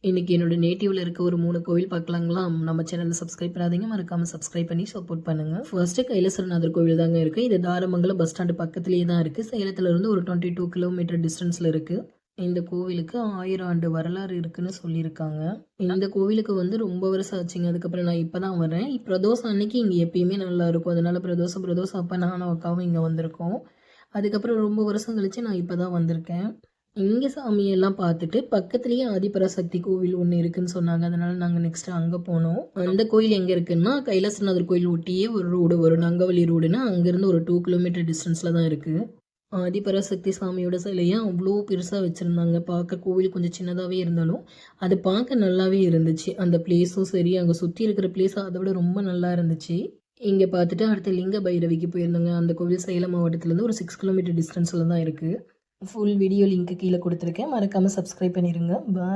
இன்னைக்கு என்னோட நேட்டிவ்ல இருக்க ஒரு 3 கோவில் பார்க்கலாங்களா? நம்ம சேனலை சப்ஸ்கிரைப் பண்ணாதீங்க. மறக்காம சப்ஸ்கிரைப் பண்ணி சப்போர்ட் பண்ணுங்க. ஃபர்ஸ்ட் கைலாசநாதர் கோவில் தாங்க இருக்கு. இது தாரமங்கலம் பஸ் ஸ்டாண்ட் பக்கத்திலேயே தான் இருக்கு. சேலத்துல இருந்து ஒரு 22 கிலோமீட்டர் டிஸ்டன்ஸ்ல இருக்கு. இந்த கோவிலுக்கு 1000 ஆண்டு வரலாறு இருக்குன்னு சொல்லியிருக்காங்க. இந்த கோவிலுக்கு வந்து ரொம்ப வருஷம் ஆச்சுங்க. அதுக்கப்புறம் நான் இப்பதான் வரேன். பிரதோஷம் அன்னைக்கு இங்க எப்பயுமே நல்லா இருக்கும். அதனால பிரதோஷம் அப்ப நானும் அக்காவும் இங்க வந்திருக்கோம். அதுக்கப்புறம் ரொம்ப வருஷம் கழிச்சு நான் இப்பதான் வந்திருக்கேன். இங்க சாமியெல்லாம் பார்த்துட்டு, பக்கத்திலேயே ஆதிபராசக்தி கோவில் ஒண்ணு இருக்குன்னு சொன்னாங்க. அதனால நாங்க நெக்ஸ்ட் அங்க போனோம். அந்த கோயில் எங்க இருக்குன்னா, கைலாசநாதர் கோயில் ஒட்டியே ஒரு ரோடு வரும். நங்கவள்ளி ரோடுன்னு. அங்கேருந்து ஒரு 2 கிலோமீட்டர் டிஸ்டன்ஸ்ல தான் இருக்கு. ஆதிபராசக்தி சாமியோட சிலைய அவ்ளோ பெருசா வச்சிருந்தாங்க. பார்க்க கோவில் கொஞ்சம் சின்னதாவே இருந்தாலும், அது பார்க்க நல்லாவே இருந்துச்சு. அந்த பிளேஸும் சரி, அங்க சுத்தி இருக்கிற பிளேஸ் அத விட ரொம்ப நல்லா இருந்துச்சு. இங்க பார்த்துட்டு அடுத்து லிங்க பைரவிக்கு போயிருந்தோங்க. அந்த கோவில் சேலம் மாவட்டத்திலேருந்து ஒரு 6 கிலோமீட்டர் டிஸ்டன்ஸ்ல தான் இருக்கு. ஃபுல் வீடியோ லிங்க் கீழே கொடுத்துருக்கேன். மறக்காம சப்ஸ்கிரைப் பண்ணிருங்க. பாய்.